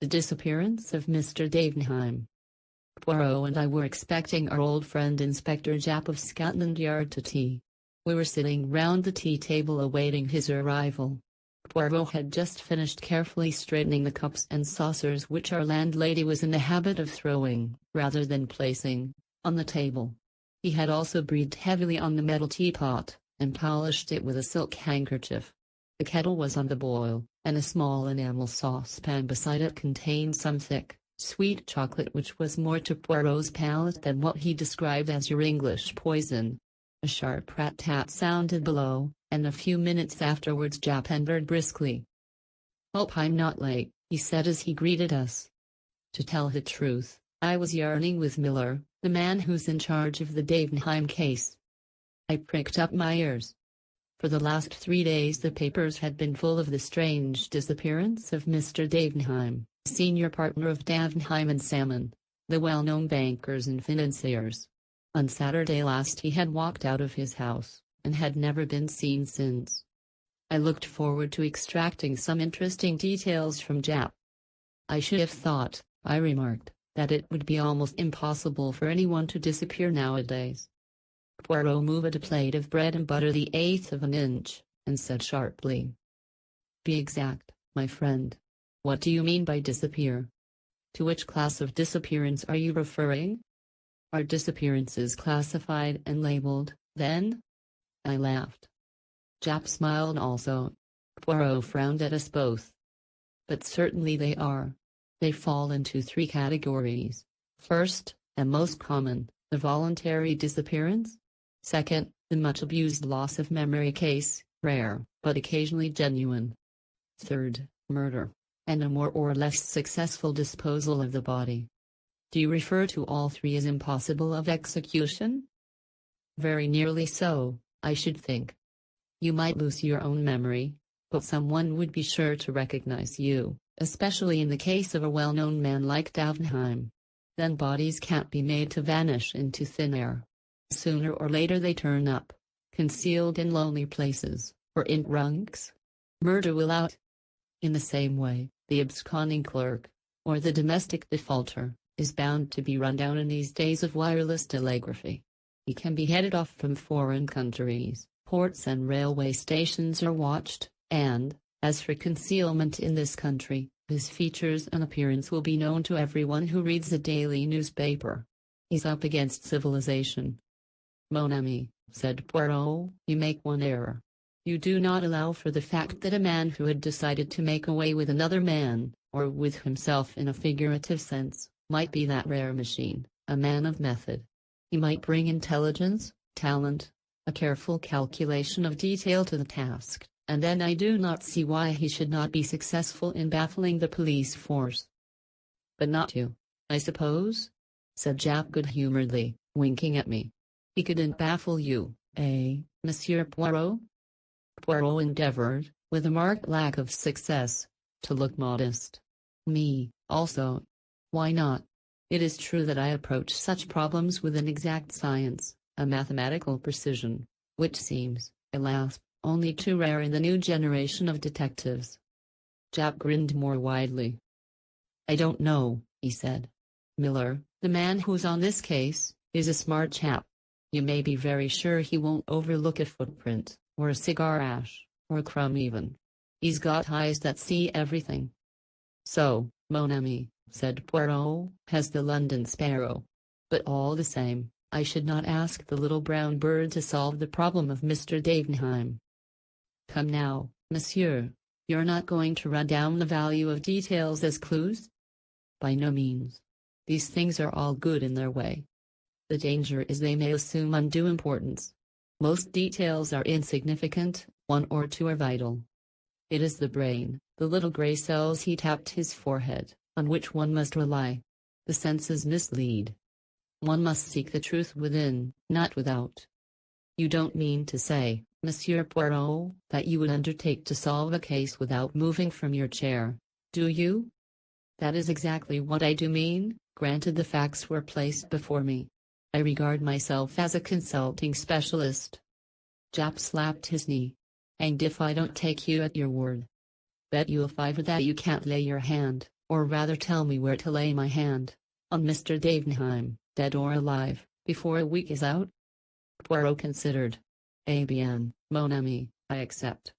The Disappearance of Mr Davenheim. Poirot and I were expecting our old friend Inspector Japp of Scotland Yard to tea. We were sitting round the tea table awaiting his arrival. Poirot had just finished carefully straightening the cups and saucers which our landlady was in the habit of throwing, rather than placing, on the table. He had also breathed heavily on the metal teapot, and polished it with a silk handkerchief. The kettle was on the boil, and a small enamel saucepan beside it contained some thick, sweet chocolate which was more to Poirot's palate than what he described as your English poison. A sharp rat-tat sounded below, and a few minutes afterwards Japp entered briskly. "Hope I'm not late," he said as he greeted us. To tell the truth, I was yarning with Miller, the man who's in charge of the Davenheim case. I pricked up my ears. For the last 3 days the papers had been full of the strange disappearance of Mr. Davenheim, senior partner of Davenheim and Salmon, the well-known bankers and financiers. On Saturday last he had walked out of his house, and had never been seen since. I looked forward to extracting some interesting details from Japp. "I should have thought," I remarked, "that it would be almost impossible for anyone to disappear nowadays." Poirot moved a plate of bread and butter the eighth of an inch, and said sharply, "Be exact, my friend. What do you mean by disappear? To which class of disappearance are you referring? Are disappearances classified and labeled, then?" I laughed. Japp smiled also. Poirot frowned at us both. "But certainly they are. They fall into 3 categories. First, and most common, the voluntary disappearance. Second, the much-abused loss of memory case, rare, but occasionally genuine. Third, murder, and a more or less successful disposal of the body. Do you refer to all 3 as impossible of execution?" "Very nearly so, I should think. You might lose your own memory, but someone would be sure to recognize you, especially in the case of a well-known man like Davenheim. Then bodies can't be made to vanish into thin air. Sooner or later they turn up, concealed in lonely places, or in trunks. Murder will out. In the same way, the absconding clerk, or the domestic defaulter, is bound to be run down in these days of wireless telegraphy. He can be headed off from foreign countries. Ports and railway stations are watched, and, as for concealment in this country, his features and appearance will be known to everyone who reads a daily newspaper. He's up against civilization." "Mon ami," said Poirot, "you make one error. You do not allow for the fact that a man who had decided to make away with another man, or with himself in a figurative sense, might be that rare machine, a man of method. He might bring intelligence, talent, a careful calculation of detail to the task, and then I do not see why he should not be successful in baffling the police force." "But not you, I suppose?" said Japp good-humoredly, winking at me. "He couldn't baffle you, eh, Monsieur Poirot?" Poirot endeavored, with a marked lack of success, to look modest. "Me, also. Why not? It is true that I approach such problems with an exact science, a mathematical precision, which seems, alas, only too rare in the new generation of detectives." Japp grinned more widely. "I don't know," he said. "Miller, the man who's on this case, is a smart chap. You may be very sure he won't overlook a footprint, or a cigar ash, or a crumb even. He's got eyes that see everything." "So, mon ami," said Poirot, "has the London sparrow. But all the same, I should not ask the little brown bird to solve the problem of Mr. Davenheim." "Come now, monsieur, you're not going to run down the value of details as clues?" "By no means. These things are all good in their way. The danger is they may assume undue importance. Most details are insignificant, 1 or 2 are vital. It is the brain, the little grey cells," he tapped his forehead, "on which one must rely. The senses mislead. One must seek the truth within, not without." "You don't mean to say, Monsieur Poirot, that you would undertake to solve a case without moving from your chair, do you?" "That is exactly what I do mean, granted the facts were placed before me. I regard myself as a consulting specialist." Japp slapped his knee. "And if I don't take you at your word? Bet you a fiver that you can't lay your hand, or rather tell me where to lay my hand on Mr. Davenheim, dead or alive, before a week is out? Poirot considered. Eh bien, mon ami, I accept.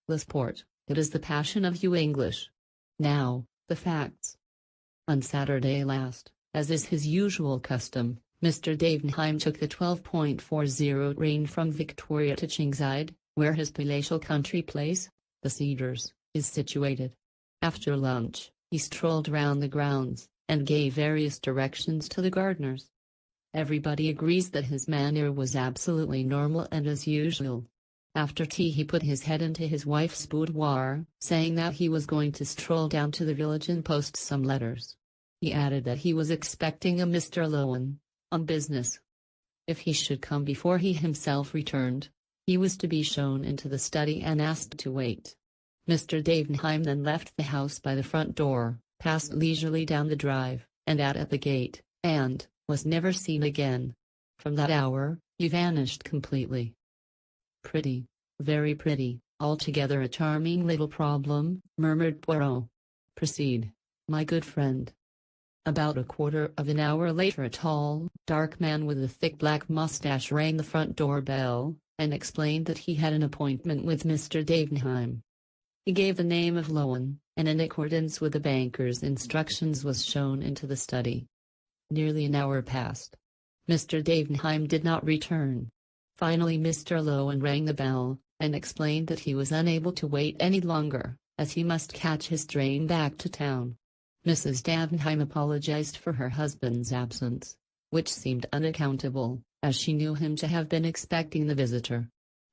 Lasport, it is the passion of you English. Now, the facts. On Saturday last, as is his usual custom, Mr. Davenheim took the 12.40 train from Victoria to Chingside, where his palatial country place, the Cedars, is situated. After lunch, he strolled round the grounds, and gave various directions to the gardeners. Everybody agrees that his manner was absolutely normal and as usual. After tea he put his head into his wife's boudoir, saying that he was going to stroll down to the village and post some letters. He added that he was expecting a Mr. Lowen, on business. If he should come before he himself returned, he was to be shown into the study and asked to wait. Mr. Davenheim then left the house by the front door, passed leisurely down the drive, and out at the gate, and was never seen again. From that hour, he vanished completely. Pretty, very pretty, altogether a charming little problem, murmured Poirot. Proceed, my good friend. About a quarter of an hour later a tall, dark man with a thick black mustache rang the front door bell, and explained that he had an appointment with Mr. Davenheim. He gave the name of Lowen, and in accordance with the banker's instructions was shown into the study. Nearly an hour passed. Mr. Davenheim did not return. Finally Mr. Lowen rang the bell, and explained that he was unable to wait any longer, as he must catch his train back to town. Mrs. Davenheim apologized for her husband's absence, which seemed unaccountable, as she knew him to have been expecting the visitor.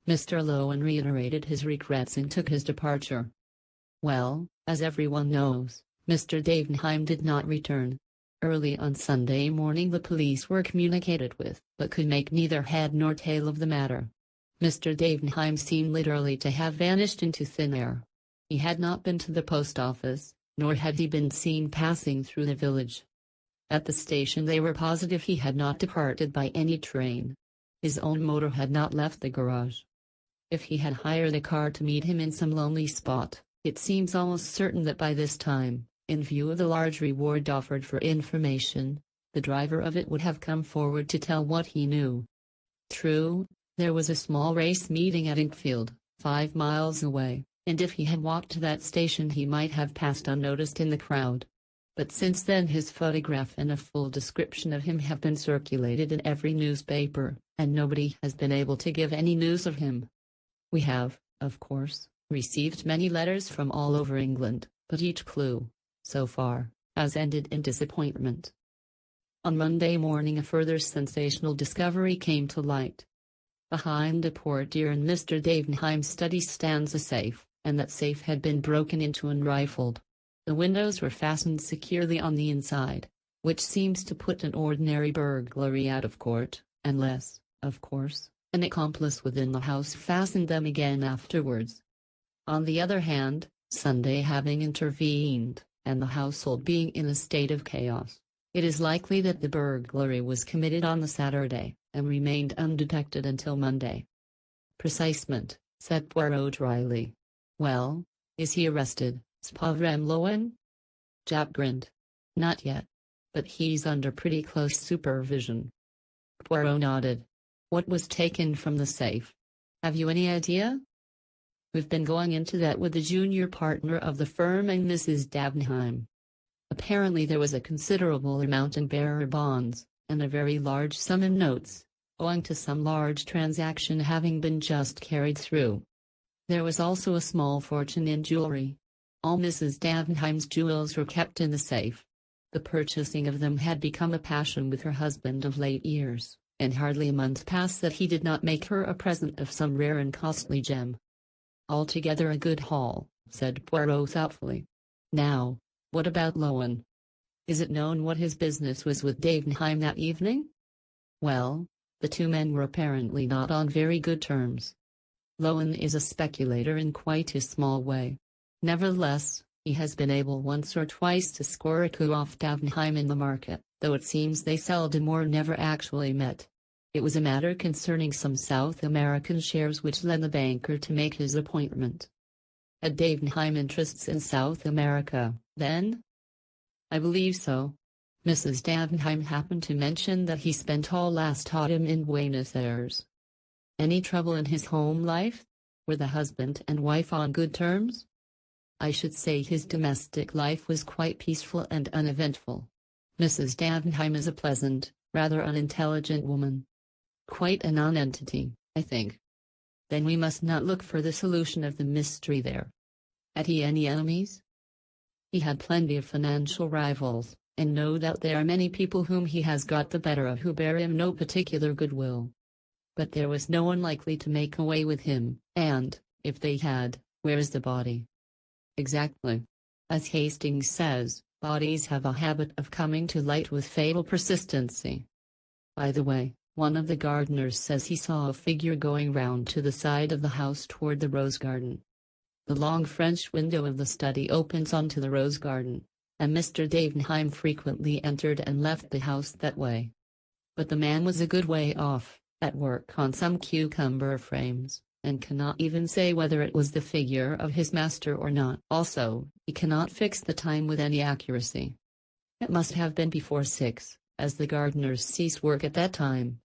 Mr. Lowen reiterated his regrets and took his departure. Well, as everyone knows, Mr. Davenheim did not return. Early on Sunday morning the police were communicated with, but could make neither head nor tail of the matter. Mr. Davenheim seemed literally to have vanished into thin air. He had not been to the post office, nor had he been seen passing through the village. At the station they were positive he had not departed by any train. His own motor had not left the garage. If he had hired a car to meet him in some lonely spot, it seems almost certain that by this time, in view of the large reward offered for information, the driver of it would have come forward to tell what he knew. True, there was a small race meeting at Inkfield, 5 miles away, and if he had walked to that station he might have passed unnoticed in the crowd. But since then his photograph and a full description of him have been circulated in every newspaper, and nobody has been able to give any news of him. We have, of course, received many letters from all over England, but each clue, so far, has ended in disappointment. On Monday morning a further sensational discovery came to light. Behind a portiere in Mr. Davenheim's study stands a safe, and that safe had been broken into and rifled. The windows were fastened securely on the inside, which seems to put an ordinary burglary out of court, unless, of course, an accomplice within the house fastened them again afterwards. On the other hand, Sunday having intervened, and the household being in a state of chaos, it is likely that the burglary was committed on the Saturday, and remained undetected until Monday. Precisement, said Poirot dryly. Well, is he arrested, Spavrem Lowen? Japp grinned. Not yet. But he's under pretty close supervision. Poirot nodded. What was taken from the safe? Have you any idea? We've been going into that with the junior partner of the firm and Mrs. Davenheim. Apparently there was a considerable amount in bearer bonds, and a very large sum in notes, owing to some large transaction having been just carried through. There was also a small fortune in jewelry. All Mrs. Davenheim's jewels were kept in the safe. The purchasing of them had become a passion with her husband of late years, and hardly a month passed that he did not make her a present of some rare and costly gem. Altogether a good haul, said Poirot thoughtfully. Now, what about Lowen? Is it known what his business was with Davenheim that evening? Well, the two men were apparently not on very good terms. Lowen is a speculator in quite a small way. Nevertheless, he has been able once or twice to score a coup off Davenheim in the market, though it seems they seldom or never actually met. It was a matter concerning some South American shares which led the banker to make his appointment. Had Davenheim interests in South America, then? I believe so. Mrs. Davenheim happened to mention that he spent all last autumn in Buenos Aires. Any trouble in his home life? Were the husband and wife on good terms? I should say his domestic life was quite peaceful and uneventful. Mrs. Davenheim is a pleasant, rather unintelligent woman. Quite a non-entity, I think. Then we must not look for the solution of the mystery there. Had he any enemies? He had plenty of financial rivals, and no doubt there are many people whom he has got the better of who bear him no particular goodwill. But there was no one likely to make away with him, and, if they had, where is the body? Exactly. As Hastings says, bodies have a habit of coming to light with fatal persistency. By the way, one of the gardeners says he saw a figure going round to the side of the house toward the rose garden. The long French window of the study opens onto the rose garden, and Mr. Davenheim frequently entered and left the house that way. But the man was a good way off, at work on some cucumber frames, and cannot even say whether it was the figure of his master or not. Also, he cannot fix the time with any accuracy. It must have been before 6, as the gardeners cease work at that time.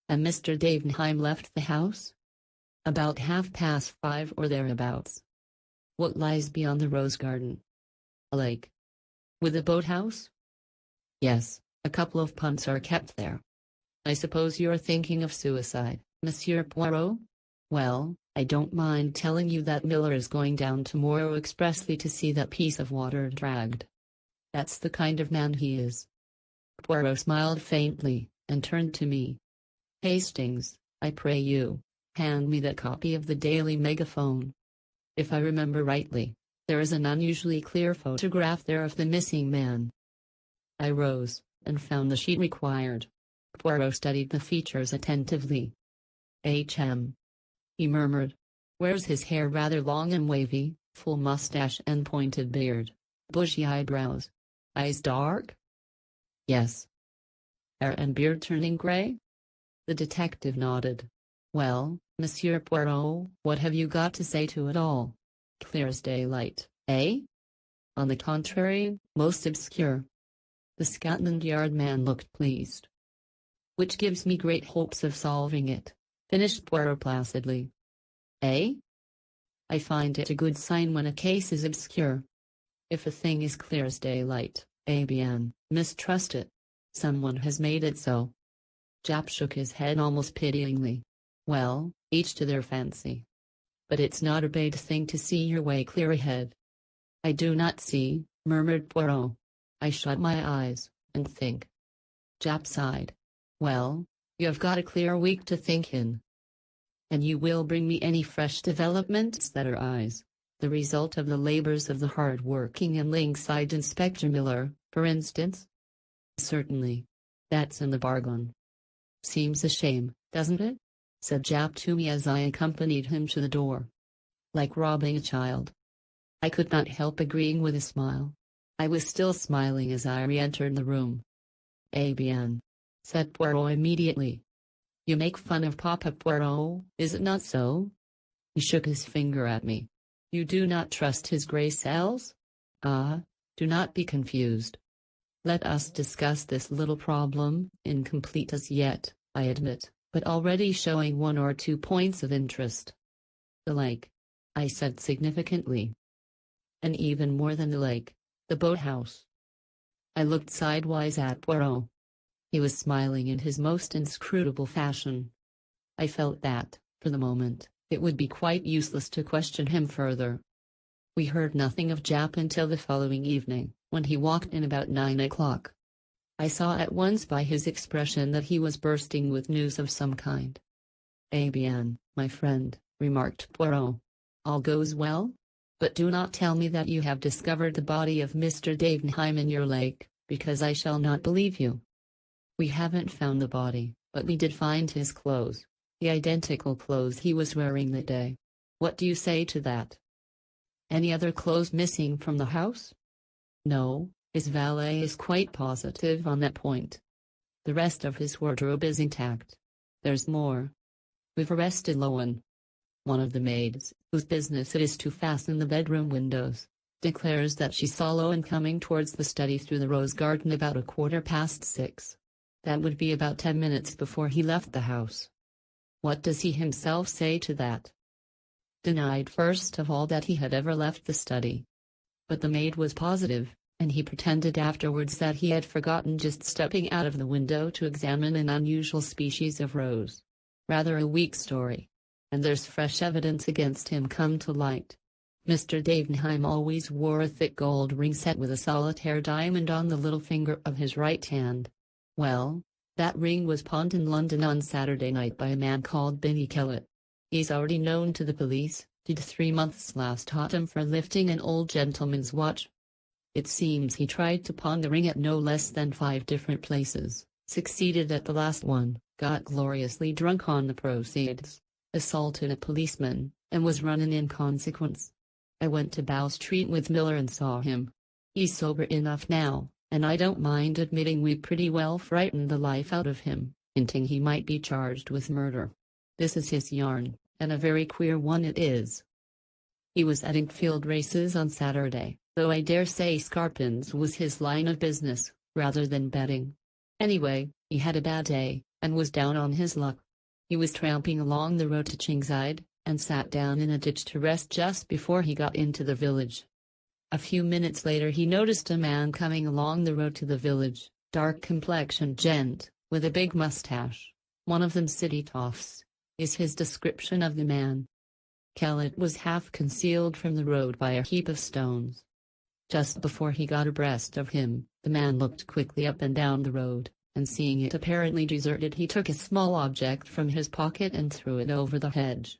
And Mr. Davenheim left the house? About 5:30 or thereabouts. What lies beyond the rose garden? A lake. With a boathouse? Yes, a couple of punts are kept there. I suppose you're thinking of suicide, Monsieur Poirot? Well, I don't mind telling you that Miller is going down tomorrow expressly to see that piece of water dragged. That's the kind of man he is. Poirot smiled faintly, and turned to me. Hastings, I pray you, hand me that copy of the Daily Megaphone. If I remember rightly, there is an unusually clear photograph there of the missing man. I rose, and found the sheet required. Poirot studied the features attentively. H.M. he murmured. Wears his hair rather long and wavy, full mustache and pointed beard, bushy eyebrows. Eyes dark? Yes. Hair and beard turning grey? The detective nodded. Well, Monsieur Poirot, what have you got to say to it all? Clear as daylight, eh? On the contrary, most obscure. The Scotland Yard man looked pleased. Which gives me great hopes of solving it, finished Poirot placidly. Eh? I find it a good sign when a case is obscure. If a thing is clear as daylight, bien, mistrust it. Someone has made it so. Japp shook his head almost pityingly. Well, each to their fancy. But it's not a bad thing to see your way clear ahead. I do not see, murmured Poirot. I shut my eyes, and think. Japp sighed. Well, you have got a clear week to think in. And you will bring me any fresh developments that arise, the result of the labors of the hard-working and lynx-eyed Inspector Miller, for instance? Certainly. That's in the bargain. Seems a shame, doesn't it? Said Japp to me as I accompanied him to the door. Like robbing a child. I could not help agreeing with a smile. I was still smiling as I re-entered the room. Bien, said Poirot immediately. You make fun of Papa Poirot, is it not so? He shook his finger at me. You do not trust his grey cells? Ah, do not be confused. Let us discuss this little problem, incomplete as yet, I admit, but already showing one or two points of interest. The lake, I said significantly. And even more than the lake, the boathouse. I looked sidewise at Poirot. He was smiling in his most inscrutable fashion. I felt that, for the moment, it would be quite useless to question him further. We heard nothing of Japp until the following evening, when he walked in about 9 o'clock. I saw at once by his expression that he was bursting with news of some kind. Bien, my friend, remarked Poirot. All goes well? But do not tell me that you have discovered the body of Mr. Davenheim in your lake, because I shall not believe you. We haven't found the body, but we did find his clothes, the identical clothes he was wearing that day. What do you say to that? Any other clothes missing from the house? No, his valet is quite positive on that point. The rest of his wardrobe is intact. There's more. We've arrested Lowen, one of the maids, whose business it is to fasten the bedroom windows. declares that she saw Lowen coming towards the study through the rose garden about 6:15. That would be about 10 minutes before he left the house. What does he himself say to that? Denied first of all that he had ever left the study. But the maid was positive, and he pretended afterwards that he had forgotten just stepping out of the window to examine an unusual species of rose. Rather a weak story. And there's fresh evidence against him come to light. Mr. Davenheim always wore a thick gold ring set with a solitaire diamond on the little finger of his right hand. Well, that ring was pawned in London on Saturday night by a man called Binny Kellett. He's already known to the police, did 3 months last autumn for lifting an old gentleman's watch. It seems he tried to pawn the ring at no less than 5 different places, succeeded at the last one, got gloriously drunk on the proceeds, assaulted a policeman, and was running in consequence. I went to Bow Street with Miller and saw him. He's sober enough now, and I don't mind admitting we pretty well frightened the life out of him, hinting he might be charged with murder. This is his yarn, and a very queer one it is. He was at Inkfield races on Saturday, though I dare say Scarpins was his line of business, rather than betting. Anyway, he had a bad day, and was down on his luck. He was tramping along the road to Chingside, and sat down in a ditch to rest just before he got into the village. A few minutes later he noticed a man coming along the road to the village, dark-complexioned gent, with a big mustache, one of them city toffs, is his description of the man. Kellett was half concealed from the road by a heap of stones. Just before he got abreast of him, the man looked quickly up and down the road, and seeing it apparently deserted he took a small object from his pocket and threw it over the hedge.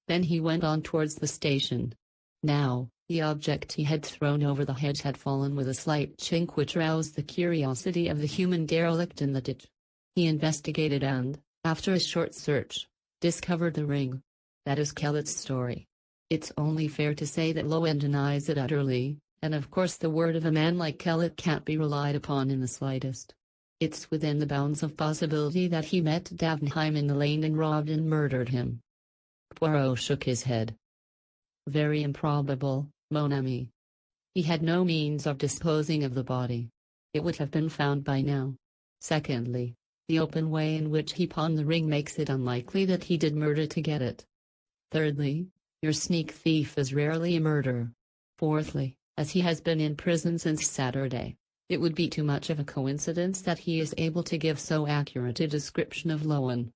Then he went on towards the station. Now, the object he had thrown over the hedge had fallen with a slight chink which roused the curiosity of the human derelict in the ditch. He investigated and, after a short search, discovered the ring. That is Kellett's story. It's only fair to say that Lowen denies it utterly, and of course the word of a man like Kellett can't be relied upon in the slightest. It's within the bounds of possibility that he met Davenheim in the lane and robbed and murdered him. Poirot shook his head. Very improbable, mon ami. He had no means of disposing of the body. It would have been found by now. Secondly, the open way in which he pawned the ring makes it unlikely that he did murder to get it. Thirdly, your sneak thief is rarely a murderer. Fourthly, as he has been in prison since Saturday, it would be too much of a coincidence that he is able to give so accurate a description of Lowen.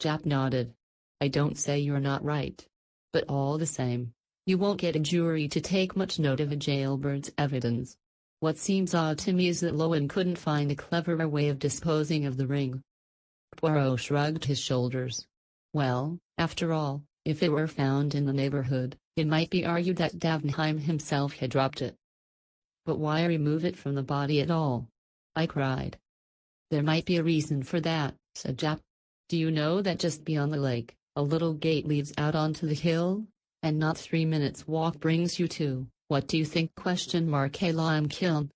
Japp nodded. I don't say you're not right. But all the same, you won't get a jury to take much note of a jailbird's evidence. What seems odd to me is that Lowen couldn't find a cleverer way of disposing of the ring. Poirot shrugged his shoulders. Well, after all, if it were found in the neighborhood, it might be argued that Davenheim himself had dropped it. But why remove it from the body at all? I cried. There might be a reason for that, said Japp. Do you know that just beyond the lake, a little gate leads out onto the hill, and not 3 minutes walk brings you to, what do you think? A lime kiln.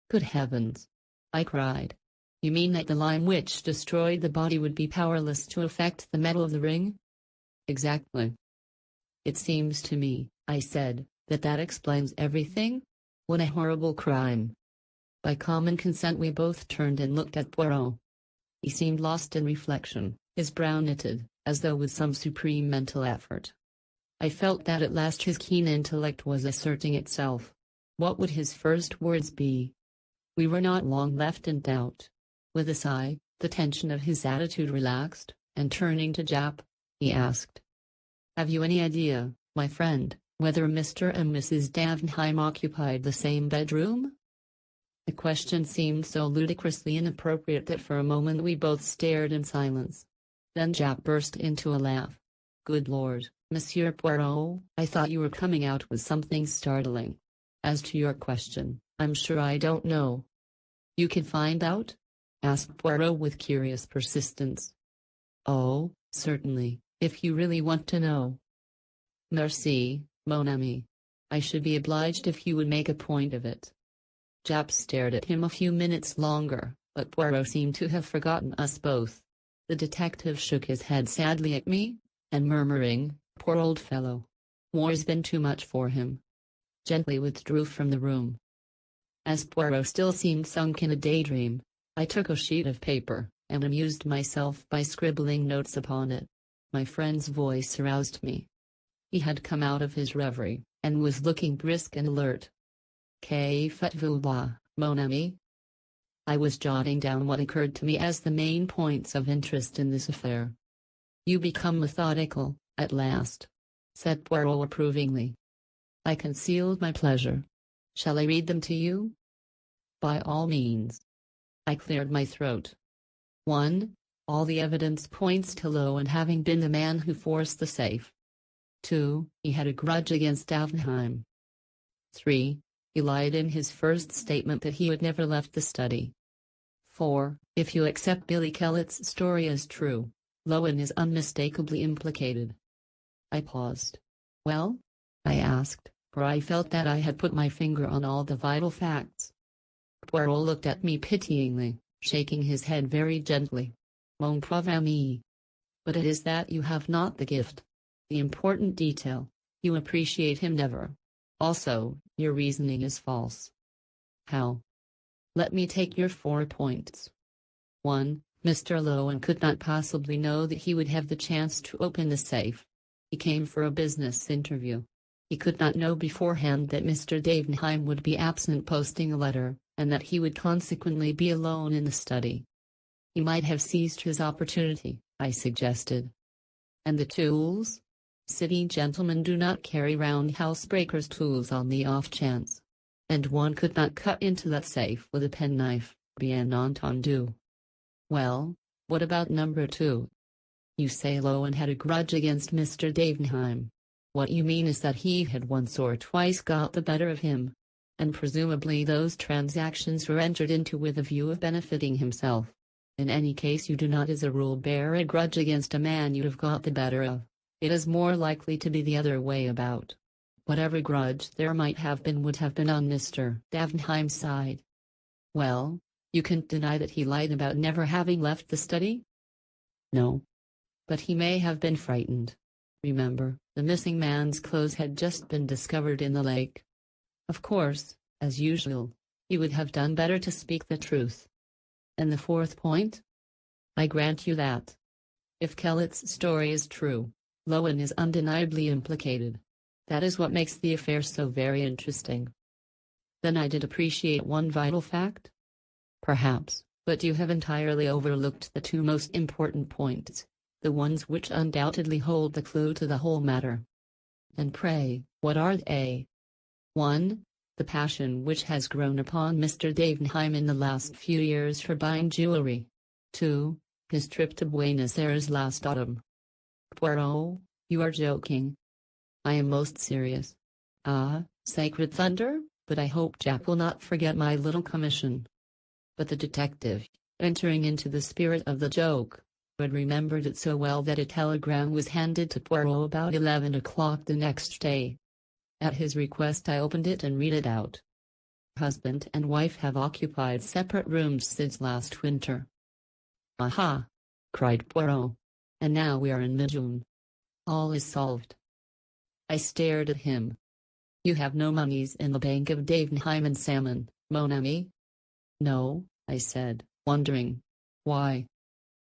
Good heavens! I cried. You mean that the lime which destroyed the body would be powerless to affect the metal of the ring? Exactly. It seems to me, I said, that explains everything. What a horrible crime. By common consent we both turned and looked at Poirot. He seemed lost in reflection, his brow knitted, as though with some supreme mental effort. I felt that at last his keen intellect was asserting itself. What would his first words be? We were not long left in doubt. With a sigh, the tension of his attitude relaxed, and turning to Japp, he asked, Have you any idea, my friend, whether Mr. and Mrs. Davenheim occupied the same bedroom? The question seemed so ludicrously inappropriate that for a moment we both stared in silence. Then Japp burst into a laugh. Good Lord, Monsieur Poirot, I thought you were coming out with something startling. As to your question, I'm sure I don't know. You can find out? Asked Poirot with curious persistence. Oh, certainly, if you really want to know. Merci, mon ami. I should be obliged if you would make a point of it. Japp stared at him a few minutes longer, but Poirot seemed to have forgotten us both. The detective shook his head sadly at me, and murmuring, Poor old fellow. War's been too much for him. gently withdrew from the room. As Poirot still seemed sunk in a daydream, I took a sheet of paper, and amused myself by scribbling notes upon it. My friend's voice aroused me. He had come out of his reverie, and was looking brisk and alert. "Que faites-vous, mon ami?" I was jotting down what occurred to me as the main points of interest in this affair. "You become methodical, at last," said Poirot approvingly. I concealed my pleasure. "Shall I read them to you?" "By all means." I cleared my throat. 1. All the evidence points to Lowen having been the man who forced the safe. 2. He had a grudge against Davenheim. 3. He lied in his first statement that he had never left the study. 4. If you accept Billy Kellett's story as true, Lowen is unmistakably implicated. I paused. "Well?" I asked, for I felt that I had put my finger on all the vital facts. Poirot looked at me pityingly, shaking his head very gently. "Mon pauvre ami. But it is that you have not the gift. The important detail, you appreciate him never. Also, your reasoning is false." "How?" "Let me take your 4 points. 1. Mr. Lowen could not possibly know that he would have the chance to open the safe. He came for a business interview. He could not know beforehand that Mr. Davenheim would be absent posting a letter, and that he would consequently be alone in the study. He might have seized his opportunity," I suggested. "And the tools? City gentlemen do not carry round housebreakers' tools on the off chance. And one could not cut into that safe with a penknife, bien entendu." "Well, what about number 2? You say Lowen had a grudge against Mr. Davenheim. What you mean is that he had once or twice got the better of him. And presumably those transactions were entered into with a view of benefiting himself. In any case, you do not as a rule bear a grudge against a man you have got the better of. It is more likely to be the other way about. Whatever grudge there might have been would have been on Mr. Davenheim's side." "Well, you can't deny that he lied about never having left the study?" "No. But he may have been frightened. Remember, the missing man's clothes had just been discovered in the lake. Of course, as usual, he would have done better to speak the truth." "And the 4th point?" "I grant you that. If Kellett's story is true, Lowen is undeniably implicated. That is what makes the affair so very interesting." "Then I did appreciate one vital fact?" "Perhaps, but you have entirely overlooked the 2 most important points, the ones which undoubtedly hold the clue to the whole matter." "And pray, what are they?" 1. The passion which has grown upon Mr. Davenheim in the last few years for buying jewelry. 2. His trip to Buenos Aires last autumn." "Poirot, you are joking." "I am most serious." "Ah, sacred thunder, but I hope Jack will not forget my little commission." But the detective, entering into the spirit of the joke, had remembered it so well that a telegram was handed to Poirot about 11 o'clock the next day. At his request I opened it and read it out. "Husband and wife have occupied separate rooms since last winter." "Aha!" cried Poirot. "And now we are in mid-June. All is solved." I stared at him. "You have no moneys in the bank of Davenheim and Salmon, mon ami?" "No," I said, wondering. "Why?"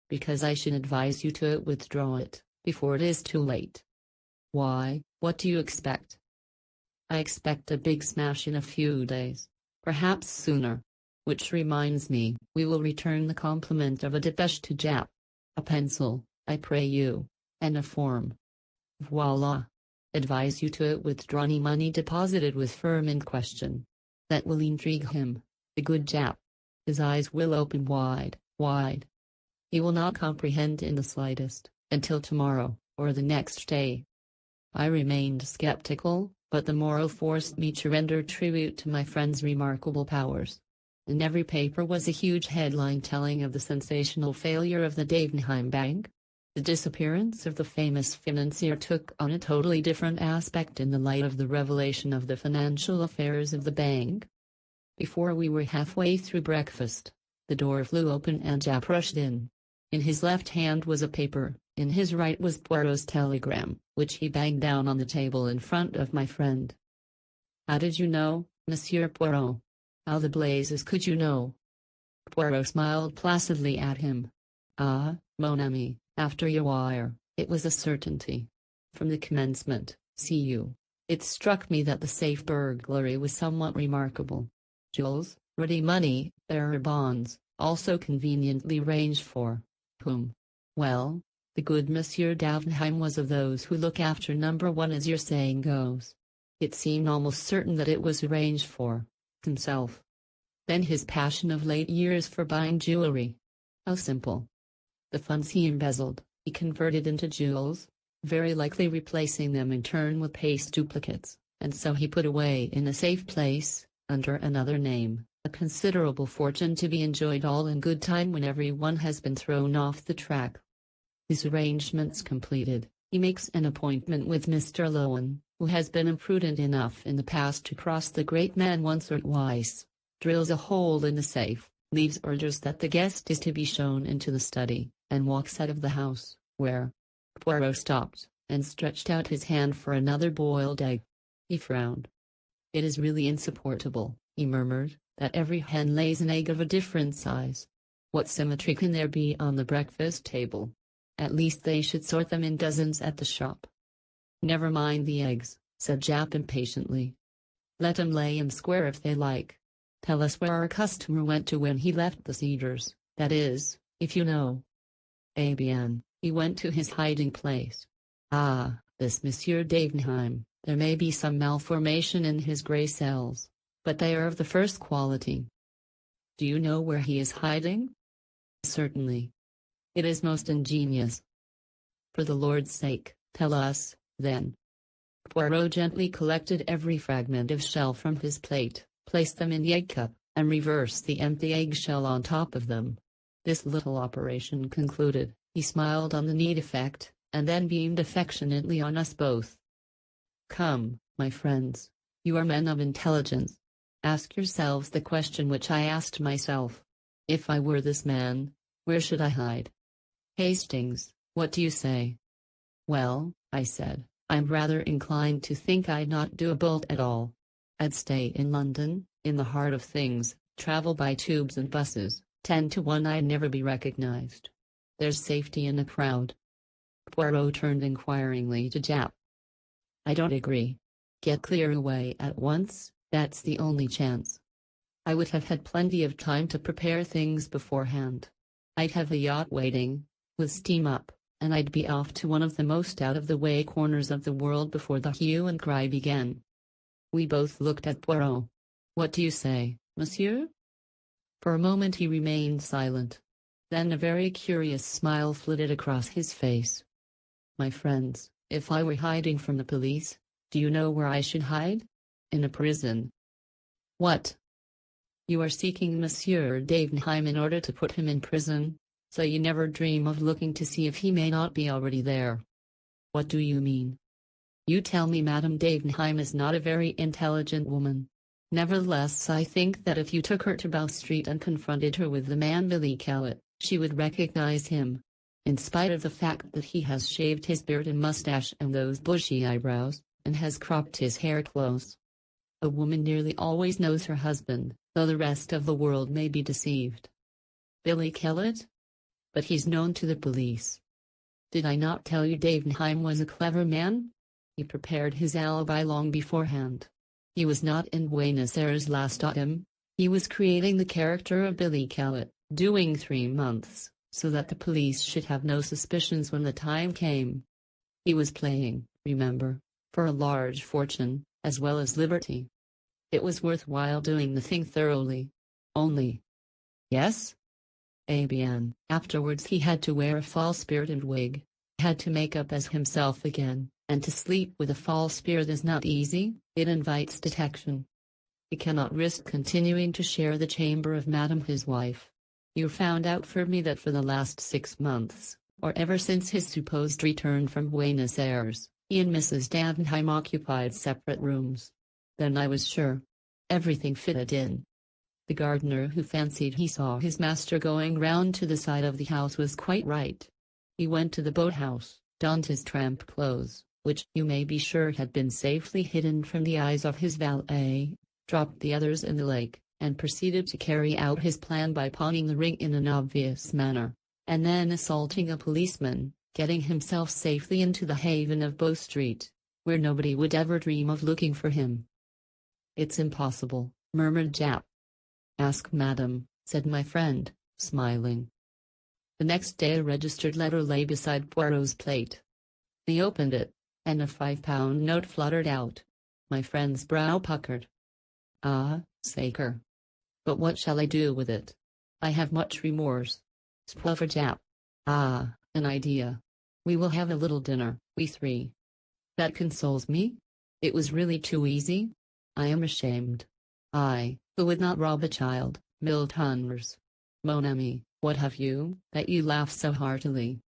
"Because I should advise you to withdraw it, before it is too late." "Why, what do you expect?" "I expect a big smash in a few days, perhaps sooner. Which reminds me, we will return the compliment of a dépêche to Jap. A pencil, I pray you, and a form. Voila. Advise you to withdraw any money deposited with firm in question. That will intrigue him, the good Jap. His eyes will open wide, wide. He will not comprehend in the slightest, until tomorrow, or the next day." I remained skeptical, but the moral forced me to render tribute to my friend's remarkable powers. In every paper was a huge headline telling of the sensational failure of the Davenheim Bank. The disappearance of the famous financier took on a totally different aspect in the light of the revelation of the financial affairs of the bank. Before we were halfway through breakfast, the door flew open and Jap rushed in. In his left hand was a paper, in his right was Poirot's telegram, which he banged down on the table in front of my friend. How did you know, Monsieur Poirot? How the blazes could you know? Poirot smiled placidly at him. Ah, mon ami, after your wire, it was a certainty. From the commencement, see you. It struck me that the safe burglary was somewhat remarkable. Jewels, ready money, bearer bonds, also conveniently arranged for. Whom? Well, the good Monsieur Davenheim was of those who look after number one, as your saying goes. It seemed almost certain that it was arranged for himself. Then his passion of late years for buying jewelry. How simple. The funds he embezzled, he converted into jewels, very likely replacing them in turn with paste duplicates, and so he put away in a safe place, under another name, a considerable fortune to be enjoyed all in good time when everyone has been thrown off the track. His arrangements completed, he makes an appointment with Mr. Lowen, who has been imprudent enough in the past to cross the great man once or twice, drills a hole in the safe, leaves orders that the guest is to be shown into the study, and walks out of the house, where Poirot stopped, and stretched out his hand for another boiled egg. He frowned. It is really insupportable, he murmured, that every hen lays an egg of a different size. What symmetry can there be on the breakfast table? At least they should sort them in dozens at the shop. Never mind the eggs, said Japp impatiently. Let 'em lay 'em square if they like. Tell us where our customer went to when he left the Cedars, that is, if you know. Eh bien, he went to his hiding place. Ah, this Monsieur Davenheim, there may be some malformation in his grey cells, but they are of the first quality. Do you know where he is hiding? Certainly. It is most ingenious. For the Lord's sake, tell us, then. Poirot gently collected every fragment of shell from his plate, placed them in the egg cup, and reversed the empty eggshell on top of them. This little operation concluded, he smiled on the neat effect, and then beamed affectionately on us both. Come, my friends, you are men of intelligence. Ask yourselves the question which I asked myself. If I were this man, where should I hide? Hastings, what do you say? Well, I said, I'm rather inclined to think I'd not do a bolt at all. I'd stay in London, in the heart of things, travel by tubes and buses, 10 to 1 I'd never be recognized. There's safety in a crowd. Poirot turned inquiringly to Japp. I don't agree. Get clear away at once, that's the only chance. I would have had plenty of time to prepare things beforehand. I'd have a yacht waiting, with steam up, and I'd be off to one of the most out-of-the-way corners of the world before the hue and cry began. We both looked at Poirot. What do you say, monsieur? For a moment he remained silent. Then a very curious smile flitted across his face. My friends, if I were hiding from the police, do you know where I should hide? In a prison. What? You are seeking Monsieur Davenheim in order to put him in prison, so you never dream of looking to see if he may not be already there. What do you mean? You tell me Madame Davenheim is not a very intelligent woman. Nevertheless, I think that if you took her to Bow Street and confronted her with the man Billy Kellett, she would recognize him. In spite of the fact that he has shaved his beard and mustache and those bushy eyebrows, and has cropped his hair close. A woman nearly always knows her husband, though the rest of the world may be deceived. Billy Kellett? But he's known to the police. Did I not tell you Davenheim was a clever man? He prepared his alibi long beforehand. He was not in Buenos Aires last autumn. He was creating the character of Billy Kellett, doing 3 months, so that the police should have no suspicions when the time came. He was playing, remember, for a large fortune, as well as liberty. It was worthwhile doing the thing thoroughly. Only. Yes? Eh bien, afterwards he had to wear a false beard and wig, had to make up as himself again, and to sleep with a false beard is not easy, it invites detection. He cannot risk continuing to share the chamber of Madame his wife. You found out for me that for the last 6 months, or ever since his supposed return from Buenos Aires, he and Mrs. Davenheim occupied separate rooms. Then I was sure. Everything fitted in. The gardener who fancied he saw his master going round to the side of the house was quite right. He went to the boathouse, donned his tramp clothes, which you may be sure had been safely hidden from the eyes of his valet, dropped the others in the lake, and proceeded to carry out his plan by pawning the ring in an obvious manner, and then assaulting a policeman, getting himself safely into the haven of Bow Street, where nobody would ever dream of looking for him. "It's impossible," murmured Japp. "Ask Madam," said my friend, smiling. The next day a registered letter lay beside Poirot's plate. He opened it, and a £5 note fluttered out. My friend's brow puckered. "Ah, Saker. But what shall I do with it? I have much remorse." "Spoil for Japp. Ah, an idea. We will have a little dinner, we three." "That consoles me. It was really too easy. I am ashamed. I, who would not rob a child, Miltoners. Mon ami, what have you, that you laugh so heartily?"